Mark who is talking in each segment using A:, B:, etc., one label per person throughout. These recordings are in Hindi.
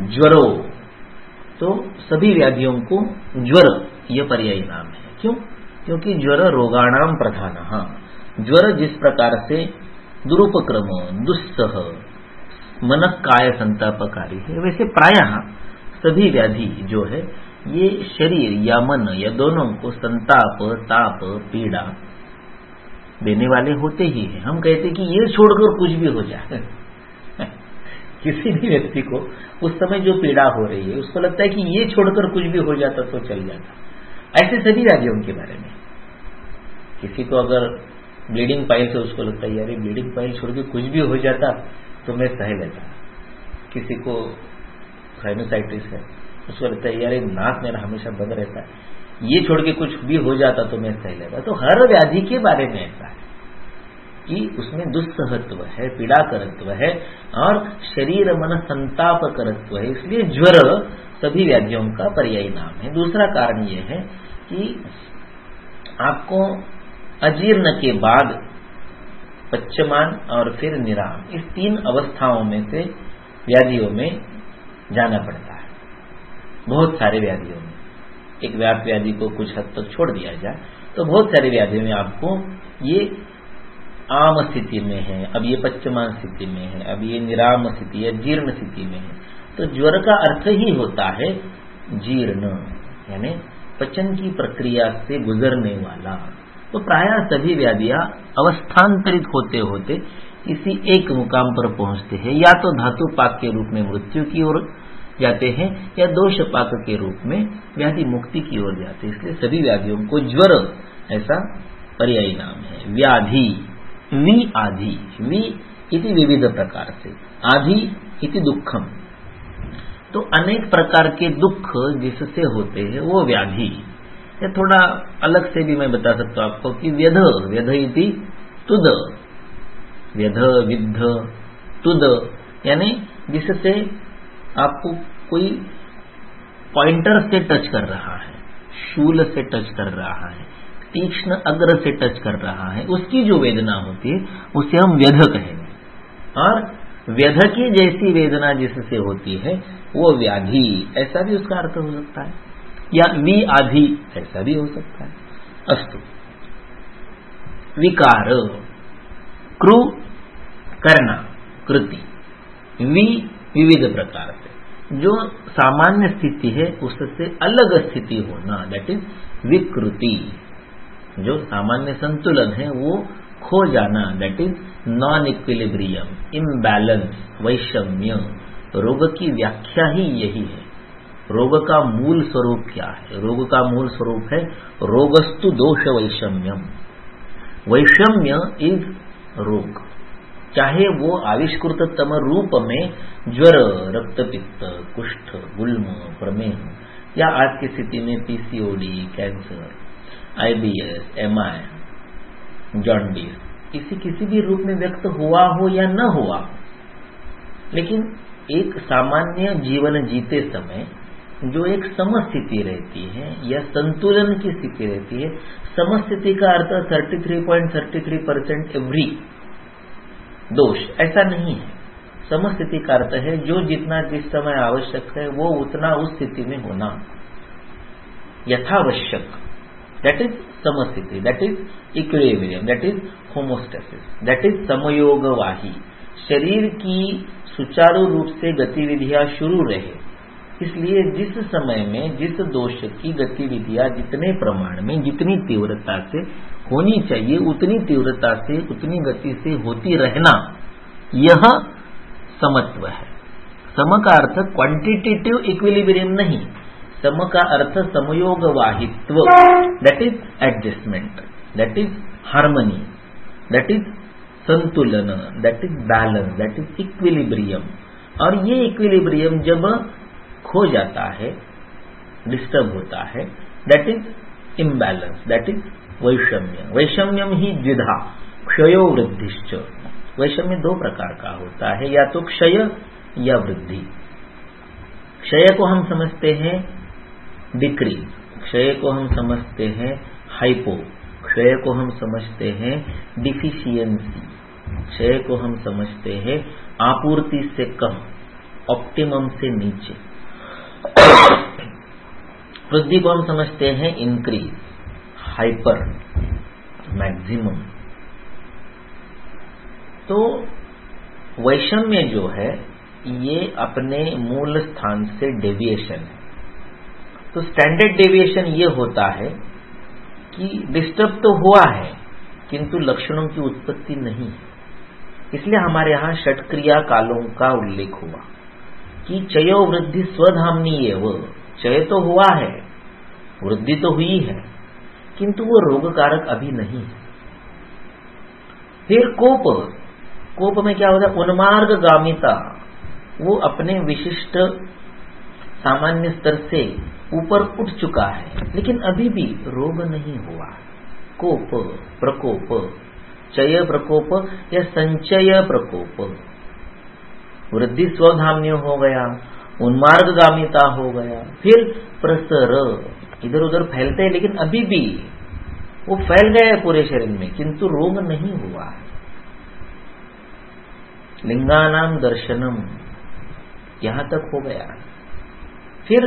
A: ज्वरो, तो सभी व्याधियों को ज्वर यह पर्यायी नाम है। क्यों? क्योंकि ज्वर रोगाणाम प्रधानः, ज्वर जिस प्रकार से दुरुपक्रम, दुस्सह, मन काय संतापकारी है, वैसे प्रायः सभी व्याधि जो है ये शरीर या मन या दोनों को संताप, ताप, पीड़ा देने वाले होते ही हैं। हम कहते कि ये छोड़कर कुछ भी हो जाए किसी भी व्यक्ति को उस समय जो पीड़ा हो रही है उसको लगता है कि ये छोड़कर कुछ भी हो जाता तो चल जाता। ऐसे सभी व्याधियों के बारे में, किसी को अगर ब्लीडिंग पाइल से उसको लगता है यार ब्लीडिंग पाइल छोड़ के कुछ भी हो जाता तो मैं सह लेता। किसी को साइनोसाइटिस है, उसको लगता है यार नाक मेरा हमेशा बंद रहता है, ये छोड़ के कुछ भी हो जाता तो मैं सह लेता। तो हर व्याधि के बारे में ऐसा है कि उसमें दुस्सहत्व है, पीड़ाकरत्व है और शरीर मन संताप करत्व है, इसलिए ज्वर सभी व्याधियों का पर्यायी नाम है। दूसरा कारण यह है कि आपको अजीर्ण के बाद पच्यमान और फिर निराम, इस तीन अवस्थाओं में से व्याधियों में जाना पड़ता है। बहुत सारे व्याधियों में, एक व्याप व्याधि को कुछ हद तक छोड़ दिया जाए तो बहुत सारे व्याधियों में आपको ये आम स्थिति में है, अब ये पच्यमान स्थिति में है, अब ये निराम स्थिति या जीर्ण स्थिति में है। तो ज्वर का अर्थ ही होता है जीर्ण, यानी पचन की प्रक्रिया से गुजरने वाला। तो प्रायः सभी व्याधियां अवस्थांतरित होते होते किसी एक मुकाम पर पहुंचते हैं, या तो धातु पाक के रूप में मृत्यु की ओर जाते हैं या दोष पाक के रूप में व्याधि मुक्ति की ओर जाते हैं। इसलिए सभी व्याधियों को ज्वर ऐसा पर्यायी नाम है। व्याधि, वि आधि, वि इति विविध प्रकार से, आधि इति दुखम, तो अनेक प्रकार के दुख जिससे होते हैं वो व्याधि। ये थोड़ा अलग से भी मैं बता सकता हूं आपको कि व्यध, व्यध इति तुद, व्यध, विद्ध, तुद, यानी जिससे आपको कोई पॉइंटर से टच कर रहा है, शूल से टच कर रहा है, तीक्ष्ण अग्र से टच कर रहा है, उसकी जो वेदना होती है उसे हम व्यध कहेंगे। और व्यध की जैसी वेदना जिससे होती है वो व्याधि, ऐसा भी उसका अर्थ हो सकता है, या वि आधि ऐसा भी हो सकता है। अस्तु, विकार, कृ करना, कृति, वि विविध प्रकार से, जो सामान्य स्थिति है उससे अलग स्थिति होना, दैट इज विकृति। जो सामान्य संतुलन है वो खो जाना, that is non equilibrium, imbalance, वैषम्य। रोग की व्याख्या ही यही है। रोग का मूल स्वरूप क्या है? रोग का मूल स्वरूप है रोगस्तु दोष वैषम्यम। वैषम्य इज रोग, चाहे वो आविष्कृततम रूप में ज्वर, रक्तपित्त, कुष्ठ, गुल्म, प्रमेह, या आज की स्थिति में PCOD, cancer, IBS, MI, jaundice, किसी भी रूप में व्यक्त हुआ हो या न हुआ, लेकिन एक सामान्य जीवन जीते समय जो एक समस्थिति रहती है या संतुलन की स्थिति रहती है, समस्थिति का अर्थ 33.33% एवरी दोष, ऐसा नहीं है। समस्थिति का अर्थ है जो जितना जिस समय आवश्यक है वो उतना उस स्थिति में होना, यथावश्यक, दैट इज समस्थिति, that is equilibrium, that is homeostasis, that is समयोगवाही। शरीर की सुचारू रूप से गतिविधियां शुरू रहे, इसलिए जिस समय में जिस दोष की गतिविधियां जितने प्रमाण में, जितनी तीव्रता से होनी चाहिए उतनी तीव्रता से, उतनी गति से होती रहना, यह समत्व है। सम का अर्थ क्वांटिटेटिव इक्विलिब्रियम नहीं, सम का अर्थ समयोगवाहित्व, that is adjustment, that is harmony, that is संतुलन, that is balance, that is equilibrium. और ये इक्विलिब्रियम जब खो जाता है, डिस्टर्ब होता है, that is imbalance, that is वैषम्य। वैषम्यम ही द्विधा, क्षयो वृद्धिश्च। वैषम्य दो प्रकार का होता है, या तो क्षय या वृद्धि। क्षय को हम समझते हैं डिक्रीज, क्षय को हम समझते हैं हाइपो, क्षय को हम समझते हैं डिफिशियंसी, क्षय को हम समझते हैं आपूर्ति से कम, ऑप्टिमम से नीचे। वृद्धि को हम समझते हैं इंक्रीज, हाइपर, मैक्सिमम। तो वैषम्य जो है ये अपने मूल स्थान से डेविएशन है। तो स्टैंडर्ड डेविएशन ये होता है कि डिस्टर्ब तो हुआ है किंतु लक्षणों की उत्पत्ति नहीं है। इसलिए हमारे यहां षटक्रिया कालों का उल्लेख हुआ कि चयो वृद्धि स्वधामनीय, वो चय तो हुआ है, वृद्धि तो हुई है, किंतु वो रोग कारक अभी नहीं है। फिर कोप, कोप में क्या होता है? उन्मार्गगामिता, वो अपने विशिष्ट सामान्य स्तर से ऊपर उठ चुका है लेकिन अभी भी रोग नहीं हुआ। कोप, प्रकोप, चय प्रकोप या संचय प्रकोप, वृद्धि स्वधाम्य हो गया, उन्मार्गगामिता हो गया, फिर प्रसर, इधर उधर फैलते हैं लेकिन अभी भी वो फैल गया है पूरे शरीर में किंतु रोग नहीं हुआ है। लिंगानाम दर्शनम, यहां तक हो गया। फिर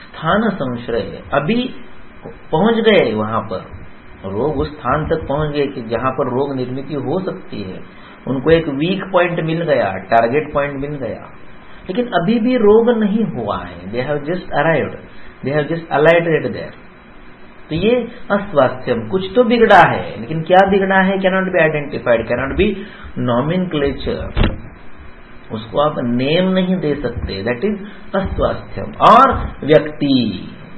A: स्थान संश्रय, अभी पहुंच गए वहां पर, रोग उस स्थान तक पहुंच गए कि जहां पर रोग निर्मित हो सकती है, उनको एक वीक पॉइंट मिल गया, टारगेट पॉइंट मिल गया, लेकिन अभी भी रोग नहीं हुआ है। They have just arrived, they have just alighted there. तो ये अस्वास्थ्यम, कुछ तो बिगड़ा है लेकिन क्या बिगड़ा है cannot be identified, cannot be nomenclature, उसको आप नेम नहीं दे सकते, दैट इज अस्वास्थ्यम। और व्यक्ति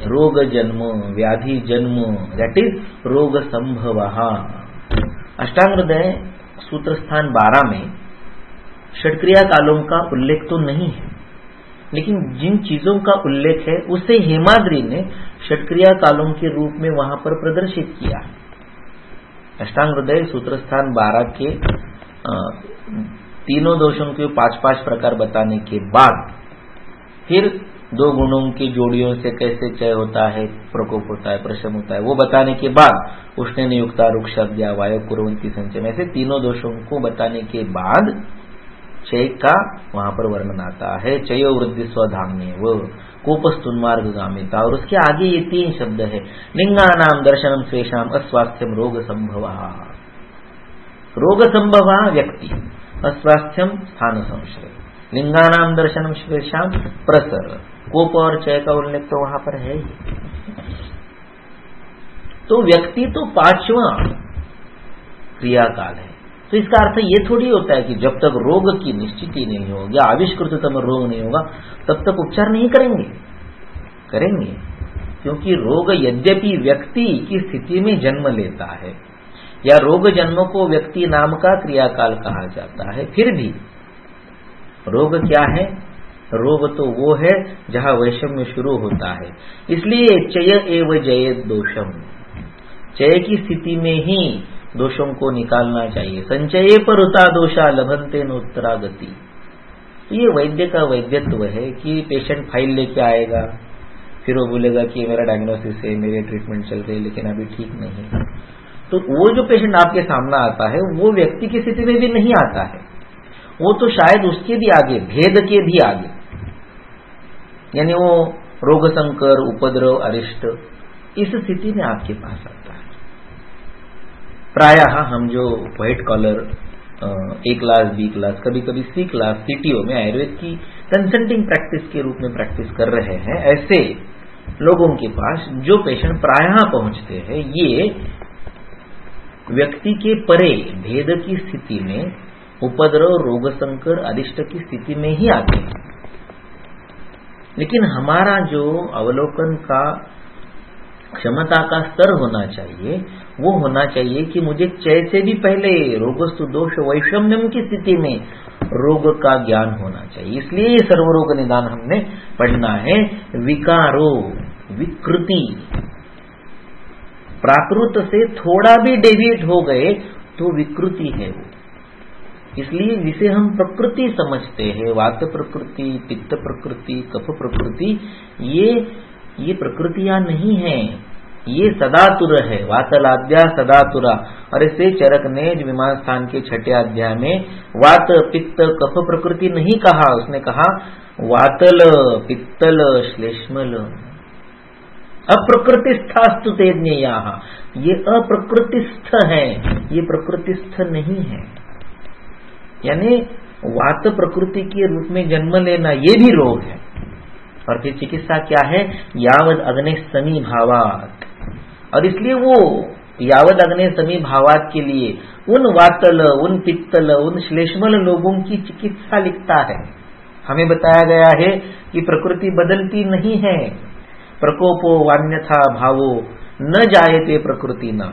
A: रोग जन्म, व्याधि जन्म, दैट इज रोग संभव। अष्टांग हृदय सूत्र स्थान 12 में षटक्रिया कालों का उल्लेख तो नहीं है, लेकिन जिन चीजों का उल्लेख है उसे हेमाद्रि ने षटक्रिया कालों के रूप में वहां पर प्रदर्शित किया। अष्टांग हृदय सूत्र स्थान 12 के तीनों दोषों के 5-5 प्रकार बताने के बाद फिर 2 गुणों की जोड़ियों से कैसे चय होता है, प्रकोप होता है, प्रशम होता है, वो बताने के बाद उष्ण नियुक्ता, रुक्षाद्या, वायु कुर्वन्ति संचय में से तीनों दोषों को बताने के बाद चय का वहां पर वर्णन आता है। चयो वृद्धि स्वधाम्य, वो कोपस्तुन्मार्गगामिता, और उसके आगे ये 3 शब्द है, लिंगानाम दर्शनम स्वेषाम अस्वास्थ्यम रोग संभव। रोग संभव व्यक्ति, अस्वास्थ्यम स्थान संश्रय, लिंगानाम दर्शनम स्वेषाम प्रसर, कोप और चय का उल्लेख तो वहां पर है ही। तो व्यक्ति तो 5वां क्रियाकाल है। तो इसका अर्थ ये थोड़ी होता है कि जब तक रोग की निश्चिति नहीं होगी, आविष्कृततम रोग नहीं होगा, तब तक उपचार नहीं करेंगे। करेंगे, क्योंकि रोग यद्यपि व्यक्ति की स्थिति में जन्म लेता है या रोग जन्म को व्यक्ति नाम का क्रियाकाल कहा जाता है, फिर भी रोग क्या है? रोग तो वो है जहां वैषम्य शुरू होता है। इसलिए चय एव जयेत दोषम, चय की स्थिति में ही दोषों को निकालना चाहिए। संचये पर उता दोषा लभंते नोत्तरागति। तो ये वैद्य का वैद्यत्व है कि पेशेंट फाइल लेके आएगा, फिर वो बोलेगा कि मेरा डायग्नोसिस है, मेरे ट्रीटमेंट चल रही है, लेकिन अभी ठीक नहीं है। तो वो जो पेशेंट आपके सामने आता है वो व्यक्ति की स्थिति में भी नहीं आता है, वो तो शायद उसके भी आगे, भेद के भी आगे, यानी वो रोग संकर, उपद्रव, अरिष्ट, इस स्थिति में आपके पास आता है। प्रायः हम जो white collar A class, B class, कभी कभी C क्लास, CTO में आयुर्वेद की कंसल्टिंग प्रैक्टिस के रूप में प्रैक्टिस कर रहे हैं, ऐसे लोगों के पास जो पेशेंट प्रायः पहुंचते हैं, ये व्यक्ति के परे भेद की स्थिति में, उपद्रव, रोग संकर, अरिष्ट की स्थिति में ही आते हैं। लेकिन हमारा जो अवलोकन का क्षमता का स्तर होना चाहिए, वो होना चाहिए कि मुझे चय से भी पहले रोगस्तु दोष वैषम्यम की स्थिति में रोग का ज्ञान होना चाहिए। इसलिए ये सर्वरोग निदान हमने पढ़ना है। विकारो, विकृति, प्राकृत से थोड़ा भी डेविएट हो गए तो विकृति है वो, इसलिए जिसे हम प्रकृति समझते हैं, वात प्रकृति, पित्त प्रकृति, कफ प्रकृति, ये प्रकृतियां नहीं है, ये सदातुर है। वातलाद्या सदातुरा, और इसे चरक ने विमान स्थान के 6ठे अध्याय में वात, पित्त, कफ प्रकृति नहीं कहा, उसने कहा वातल पित्तल श्लेष्मल अप्रकृतिस्थास्तु ते ज्ञेयाः, ये अप्रकृतिस्थ है, ये प्रकृतिस्थ नहीं है। यानी वात प्रकृति के रूप में जन्म लेना ये भी रोग है। और फिर चिकित्सा क्या है? यावद अग्ने समी भावात। और इसलिए वो यावद अग्ने समी भावात के लिए उन वातल, उन पित्तल, उन श्लेष्मल लोगों की चिकित्सा लिखता है। हमें बताया गया है कि प्रकृति बदलती नहीं है। प्रकोपो वान्यथा भावो न जायते प्रकृति न।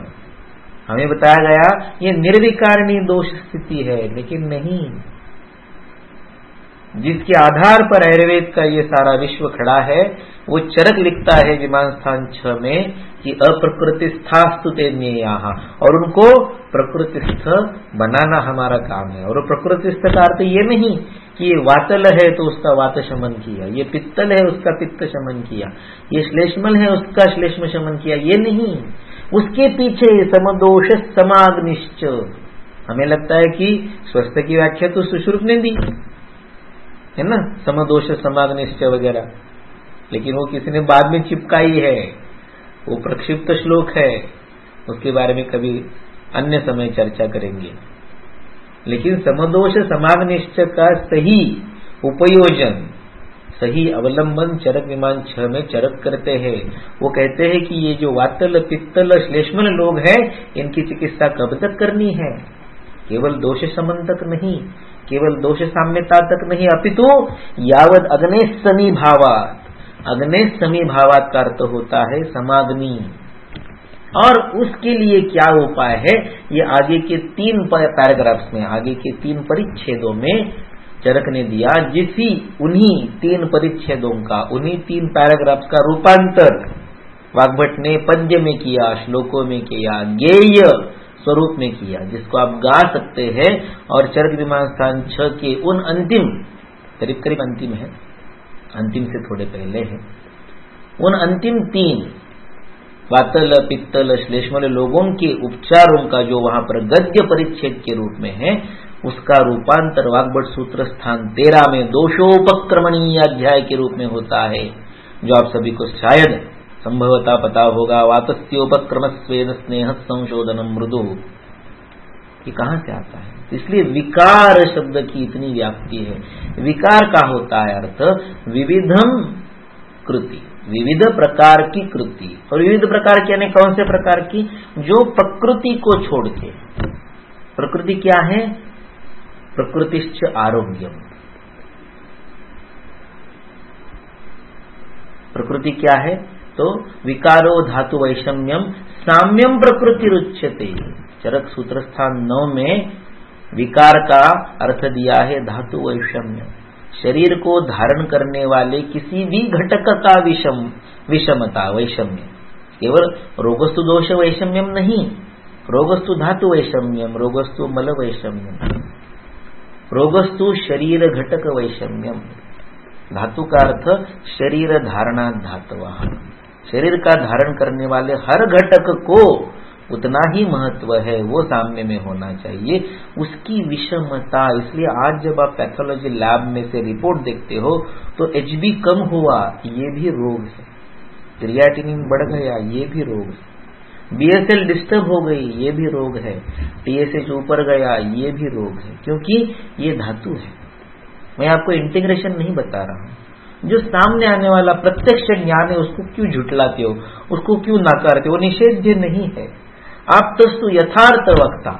A: हमें बताया गया ये निर्विकारणी दोष स्थिति है, लेकिन नहीं। जिसके आधार पर आयुर्वेद का ये सारा विश्व खड़ा है, वो चरक लिखता है विमान स्थान 6 में कि अप्रकृतिस्थास्तु ते ज्ञेयाः, और उनको प्रकृतिस्थ बनाना हमारा काम है। और प्रकृतिस्थ का अर्थ ये नहीं कि ये वातल है तो उसका वात शमन किया, ये पित्तल है उसका पित्त शमन किया, ये श्लेष्मल है उसका श्लेष्म शमन किया, ये नहीं। उसके पीछे समदोष समाग्निश्च। हमें लगता है कि स्वस्थ की व्याख्या तो सुश्रुत ने दी है ना, समदोष समाग्निश्च वगैरह, लेकिन वो किसी ने बाद में चिपकाई है, वो प्रक्षिप्त श्लोक है, उसके बारे में कभी अन्य समय चर्चा करेंगे। लेकिन समदोष समाग्निश्च का सही उपयोजन, सही अवलंबन चरक विमान 6 में चरक करते हैं। वो कहते हैं कि ये जो वातल पित्तल श्लेष्मल लोग हैं, इनकी चिकित्सा कब तक करनी है? केवल दोष शमन तक नहीं, केवल दोष साम्यता तक नहीं, अपितु यावद अग्ने समी भावात। अग्ने समी भावात का अर्थ होता है समाग्नि। और उसके लिए क्या उपाय है, ये आगे के 3 पैराग्राफ्स में, आगे के 3 परिच्छेदों में चरक ने दिया। उन्हीं 3 परिच्छेदों का, उन्हीं 3 पैराग्राफ्स का रूपांतर वाग्भट ने पद्य में किया, श्लोकों में किया, गेय स्वरूप में किया, जिसको आप गा सकते हैं। और चरक विमान स्थान 6 के उन अंतिम, करीब करीब अंतिम है, अंतिम से थोड़े पहले है, उन अंतिम 3 वातल पित्तल श्लेष्मल लोगों के उपचारों का जो वहां पर गद्य परिच्छेद के रूप में है, उसका रूपांतर वाग्भट सूत्र स्थान 13 में दोषोपक्रमणीय अध्याय के रूप में होता है, जो आप सभी को शायद संभवतः पता होगा। वातस्योपक्रमस्वेन स्नेह संशोधनम मृदु, ये कहां से आता है? इसलिए विकार शब्द की इतनी व्याप्ति है। विकार का होता है अर्थ विविधम कृति, विविध प्रकार की कृति। और विविध प्रकार की यानी कौन से प्रकार की? जो प्रकृति को छोड़ के। प्रकृति क्या है? प्रकृतिश्च आरोग्यम। प्रकृति क्या है? तो विकारो धातु वैषम्यम साम्यम प्रकृति रुच्यते। चरक सूत्र स्थान 9 में विकार का अर्थ दिया है धातु वैषम्य, शरीर को धारण करने वाले किसी भी घटक का विषमता, वैषम्य। केवल रोगस्तु दोष वैषम्यम नहीं, रोगस्तु धातु वैषम्यम, रोगस्तु मल वैषम्यम, रोगस्तु शरीर घटक वैषम्यम। धातु का अर्थ शरीर धारणा धातुवा, शरीर का धारण करने वाले हर घटक को उतना ही महत्व है, वो सामने में होना चाहिए, उसकी विषमता। इसलिए आज जब आप पैथोलॉजी लैब में से रिपोर्ट देखते हो तो HB कम हुआ, ये भी रोग है, क्रिएटिनिन बढ़ गया, ये भी रोग है, BSL डिस्टर्ब हो गई, ये भी रोग है, TSH ऊपर गया, ये भी रोग है, क्योंकि ये धातु है। मैं आपको इंटीग्रेशन नहीं बता रहा हूं, जो सामने आने वाला प्रत्यक्ष ज्ञान है उसको क्यों झुटलाते हो, उसको क्यों नकारते हो? निषेध्य नहीं है। आप्तस्तु यथार्थ वक्ता,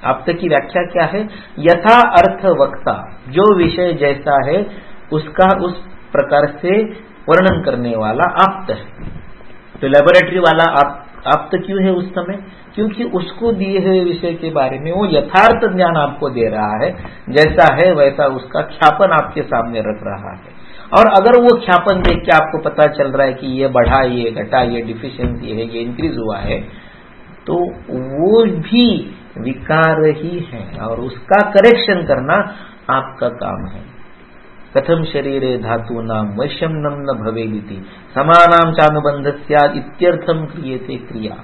A: आप्त की व्याख्या क्या है? यथा अर्थ वक्ता, जो विषय जैसा है उसका उस प्रकार से वर्णन करने वाला आप्त है। तो लेबोरेटरी वाला आप्त क्यों है उस समय? क्योंकि उसको दिए हुए विषय के बारे में वो यथार्थ ज्ञान आपको दे रहा है, जैसा है वैसा उसका ख्यापन आपके सामने रख रहा है। और अगर वो ख्यापन देख के आपको पता चल रहा है कि ये बढ़ा, ये घटा, ये डिफिशियंसी है, ये इंक्रीज हुआ है, तो वो भी विकार ही है और उसका करेक्शन करना आपका काम है। कथम शरीरे धातु नाम वैषम्यम न भवेदिति समानाम चानुबंध स्यात् इत्यर्थम क्रियते क्रिया।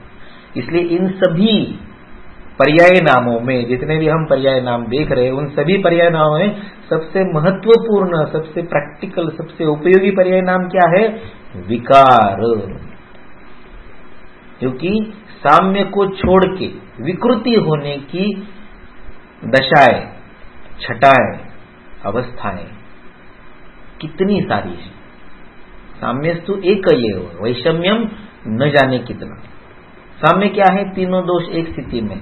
A: इसलिए इन सभी पर्याय नामों में जितने भी हम पर्याय नाम देख रहे हैं, उन सभी पर्याय नामों में सबसे महत्वपूर्ण, सबसे प्रैक्टिकल, सबसे उपयोगी पर्याय नाम क्या है? विकार। क्योंकि साम्य को छोड़ के विकृति होने की दशाएं, छटाएं, अवस्थाएं कितनी सारी है। साम्यस्तु एक ये हो, वैषम्यम न जाने कितना। साम्य क्या है? तीनों दोष एक स्थिति में,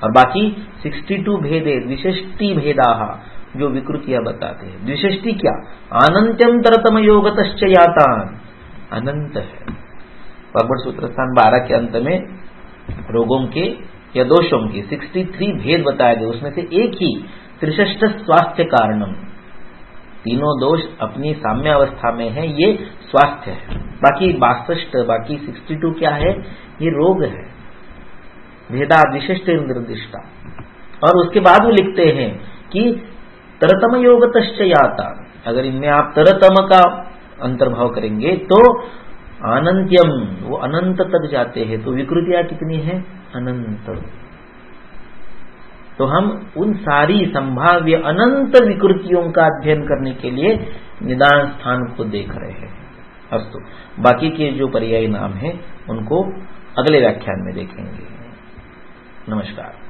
A: और बाकी 62 भेदे द्विषष्टि भेदाः जो विकृतियां बताते हैं। द्विषष्टि क्या? अनंत्यम तरतम योगतश्च यातान, अनंत है। भागवत सूत्र स्थान 12 के अंत में रोगों के या दोषों के 63 भेद बताए गए, उसमें से एक ही त्रिषष्ठ स्वास्थ्य कारणम, तीनों दोष अपनी साम्य अवस्था में है, ये स्वास्थ्य है। बाकी 62, बाकी 62 क्या है? ये रोग है। भेदा विशिष्ट निर्दिष्टा। और उसके बाद वो लिखते हैं कि तरतम योगतश्च याता, अगर इनमें आप तरतम का अंतर्भाव करेंगे तो अनंत्यम, वो अनंत तक जाते हैं। तो विकृतियां कितनी है? अनंत। तो हम उन सारी संभाव्य अनंत विकृतियों का अध्ययन करने के लिए निदान स्थान को देख रहे हैं। अस्तु, बाकी के जो पर्यायी नाम हैं उनको अगले व्याख्यान में देखेंगे। नमस्कार।